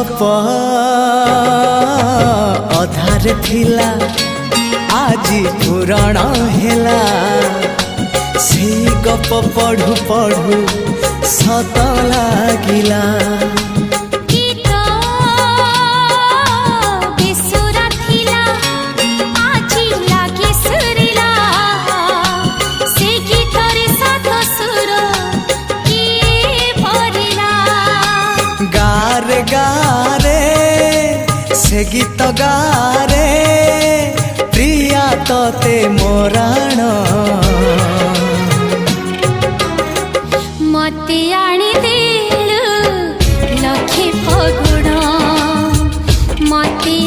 गप अधार थिला आजी पुराण हेला से गप पढ़ु पढ़ु सत लागिला गारे गारे से गीत गारे प्रिया तोते मोराण मते आनी देलु लखे फगुण मते